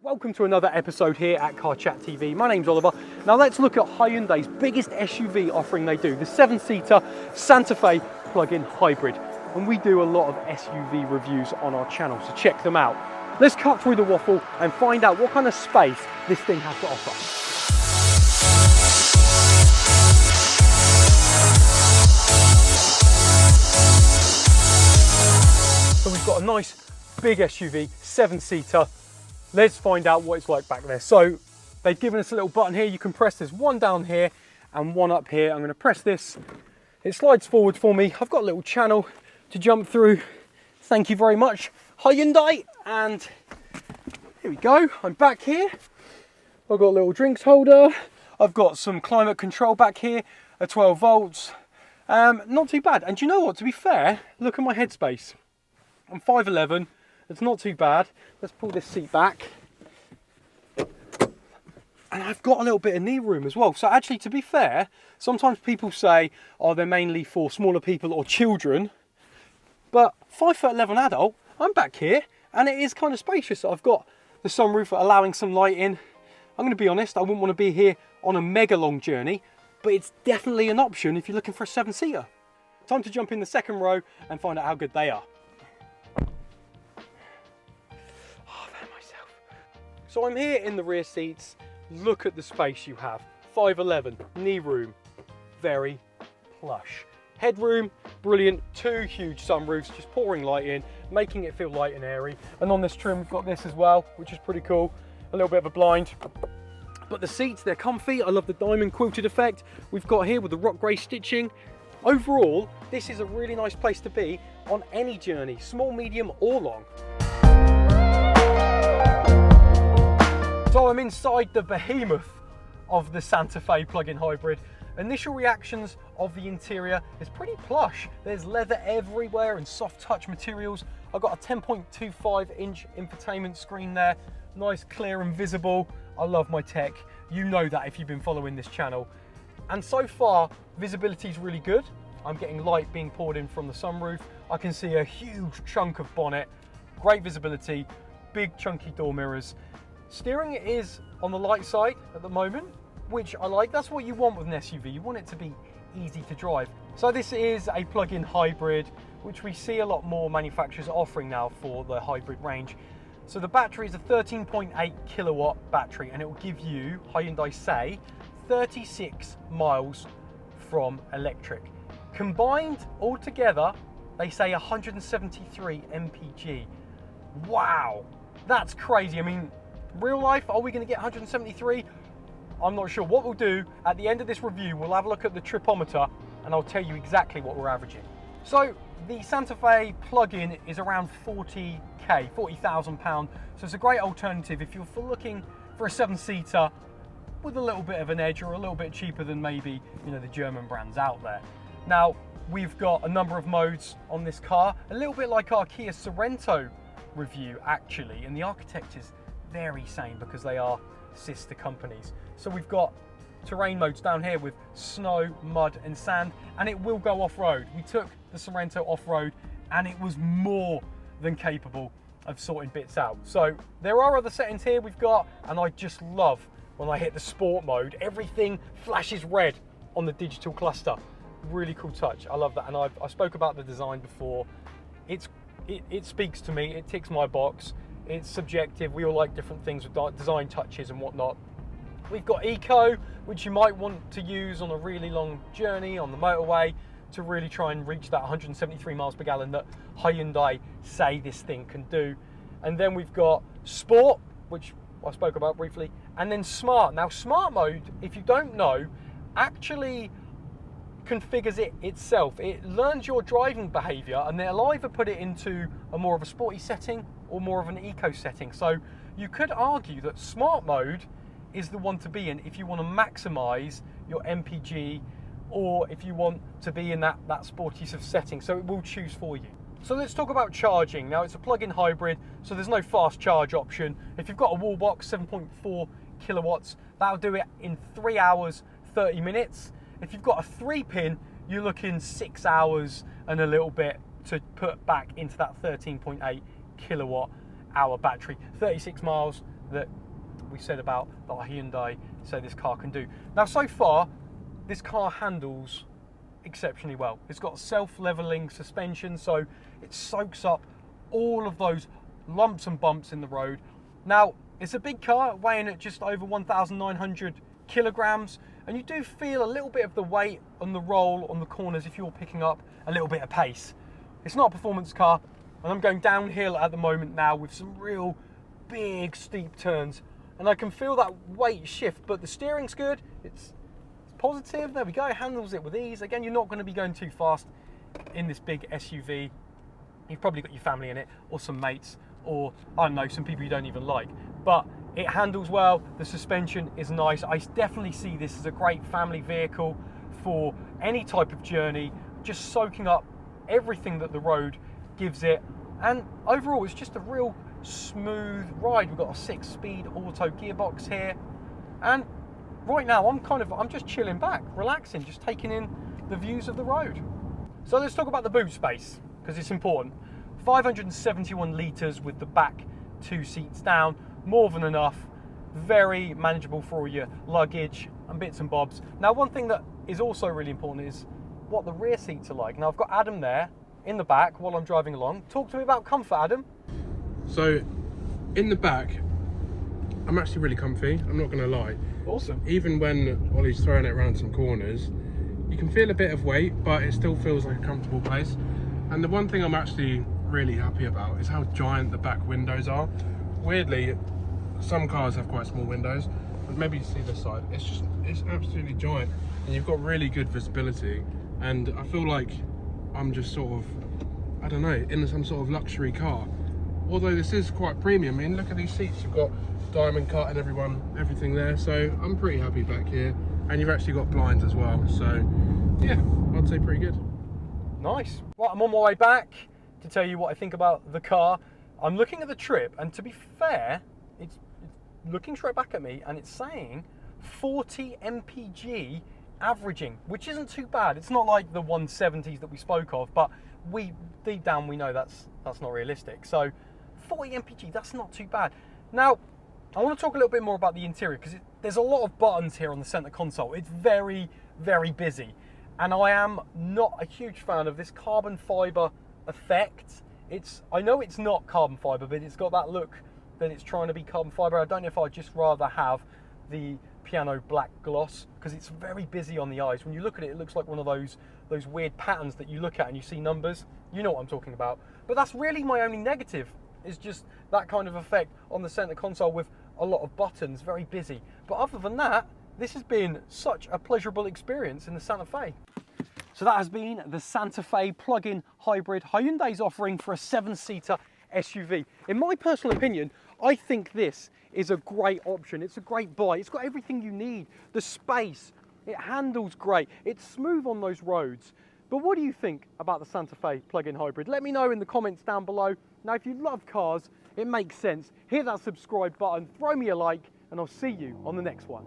Welcome to another episode here at Car Chat TV. My name's Oliver. Now let's look at Hyundai's biggest SUV offering they do, the 7-seater Santa Fe plug-in hybrid. And we do a lot of SUV reviews on our channel, so check them out. Let's cut through the waffle and find out what kind of space this thing has to offer. So we've got a nice big SUV, 7-seater. Let's find out what it's like back there. So they've given us a little button here. You can press, there's one down here and one up here. I'm going to press this. It slides forward for me. I've got a little channel to jump through. Thank you very much, Hyundai. And here we go. I'm back here. I've got a little drinks holder. I've got some climate control back here at 12 volts. Not too bad. And do you know what? To be fair, look at my headspace. I'm 5'11". It's not too bad. Let's pull this seat back. And I've got a little bit of knee room as well. So actually, to be fair, sometimes people say, oh, they're mainly for smaller people or children. But 5'11" adult, I'm back here and it is kind of spacious. I've got the sunroof allowing some light in. I'm going to be honest, I wouldn't want to be here on a mega long journey, but it's definitely an option if you're looking for a 7-seater. Time to jump in the second row and find out how good they are. So I'm here in the rear seats. Look at the space you have. 5'11", knee room, very plush. Headroom, brilliant. 2 huge sunroofs, just pouring light in, making it feel light and airy. And on this trim, we've got this as well, which is pretty cool. A little bit of a blind. But the seats, they're comfy. I love the diamond quilted effect we've got here with the rock grey stitching. Overall, this is a really nice place to be on any journey, small, medium or long. So I'm inside the behemoth of the Santa Fe plug-in hybrid. Initial reactions of the interior is pretty plush. There's leather everywhere and soft touch materials. I've got a 10.25-inch infotainment screen there. Nice, clear and visible. I love my tech. You know that if you've been following this channel. And so far, visibility is really good. I'm getting light being poured in from the sunroof. I can see a huge chunk of bonnet. Great visibility, big chunky door mirrors. Steering is on the light side at the moment, which I like. That's what you want with an SUV. You want it to be easy to drive. So this is a plug-in hybrid, which we see a lot more manufacturers offering now for the hybrid range. So the battery is a 13.8 kilowatt battery, and it will give you, Hyundai say, 36 miles from electric. Combined all together, they say 173 mpg. Wow, that's crazy. I mean, real life, are we going to get 173? I'm not sure. What we'll do at the end of this review, we'll have a look at the tripometer and I'll tell you exactly what we're averaging. So the Santa Fe plug-in is around 40k, £40,000. So it's a great alternative if you're looking for a 7-seater with a little bit of an edge or a little bit cheaper than maybe, you know, the German brands out there. Now, we've got a number of modes on this car, a little bit like our Kia Sorento review actually, and the architect is very same because they are sister companies. So we've got terrain modes down here with snow, mud and sand, and it will go off-road. We took the Sorento off-road and it was more than capable of sorting bits out. So there are other settings here we've got, and I just love when I hit the sport mode, everything flashes red on the digital cluster. Really cool touch. I love that, and I spoke about the design before. It speaks to me, it ticks my box. It's subjective, we all like different things with design touches and whatnot. We've got Eco, which you might want to use on a really long journey on the motorway to really try and reach that 173 miles per gallon that Hyundai say this thing can do. And then we've got Sport, which I spoke about briefly, and then Smart. Now Smart mode, if you don't know, actually configures it itself. It learns your driving behavior and they'll either put it into a more of a sporty setting or more of an eco setting. So you could argue that Smart mode is the one to be in if you want to maximize your MPG or if you want to be in that sporty sort of setting. So it will choose for you. So let's talk about charging. Now it's a plug-in hybrid, so there's no fast charge option. If you've got a wall box, 7.4 kilowatts, that'll do it in 3 hours, 30 minutes. If you've got a 3-pin, you're looking 6 hours and a little bit to put back into that 13.8 kilowatt hour battery. 36 miles, that we said about that Hyundai say this car can do. Now, so far, this car handles exceptionally well. It's got self-leveling suspension, so it soaks up all of those lumps and bumps in the road. Now, it's a big car, weighing at just over 1,900 kilograms, and you do feel a little bit of the weight on the roll on the corners if you're picking up a little bit of pace. It's not a performance car, and I'm going downhill at the moment now with some real big steep turns, and I can feel that weight shift, but the steering's good. It's positive. There we go. It handles it with ease. Again, you're not going to be going too fast in this big SUV. You've probably got your family in it, or some mates, or I don't know, some people you don't even like. But it handles well. The suspension is nice. I definitely see this as a great family vehicle for any type of journey, just soaking up everything that the road gives it. And overall, it's just a real smooth ride. We've got a 6-speed auto gearbox here, and right now I'm just chilling back, relaxing, just taking in the views of the road. So let's talk about the boot space, because it's important. 571 litres with the back 2 seats down, more than enough, very manageable for all your luggage and bits and bobs. Now, one thing that is also really important is what the rear seats are like. Now, I've got Adam there in the back while I'm driving along. Talk to me about comfort, Adam. So, in the back, I'm actually really comfy, I'm not going to lie. Awesome. Even when Ollie's throwing it around some corners, you can feel a bit of weight, but it still feels like a comfortable place. And the one thing I'm actually really happy about is how giant the back windows are. Weirdly, some cars have quite small windows, but maybe you see this side, it's absolutely giant, and you've got really good visibility. And I feel like I'm just sort of, I don't know, in some sort of luxury car. Although this is quite premium. I mean, look at these seats, you've got diamond cut and everything there, so I'm pretty happy back here. And you've actually got blinds as well, so yeah, I'd say pretty good. Nice. Right, I'm on my way back to tell you what I think about the car. I'm looking at the trip, and to be fair, it's looking straight back at me, and it's saying 40 mpg averaging, which isn't too bad. It's not like the 170s that we spoke of, but deep down we know that's not realistic. So 40 mpg, that's not too bad. Now, I want to talk a little bit more about the interior, because there's a lot of buttons here on the center console. It's very, very busy, and I am not a huge fan of this carbon fiber effect. I know it's not carbon fiber, but it's got that look that it's trying to be carbon fiber. I don't know if I'd just rather have the piano black gloss, because it's very busy on the eyes. When you look at it, it looks like one of those weird patterns that you look at and you see numbers. You know what I'm talking about. But that's really my only negative, is just that kind of effect on the center console with a lot of buttons, very busy. But other than that, this has been such a pleasurable experience in the Santa Fe. So that has been the Santa Fe plug-in hybrid Hyundai's offering for a 7-seater SUV. In my personal opinion, I think this is a great option. It's a great buy. It's got everything you need. The space, it handles great. It's smooth on those roads. But what do you think about the Santa Fe plug-in hybrid? Let me know in the comments down below. Now, if you love cars, it makes sense. Hit that subscribe button, throw me a like, and I'll see you on the next one.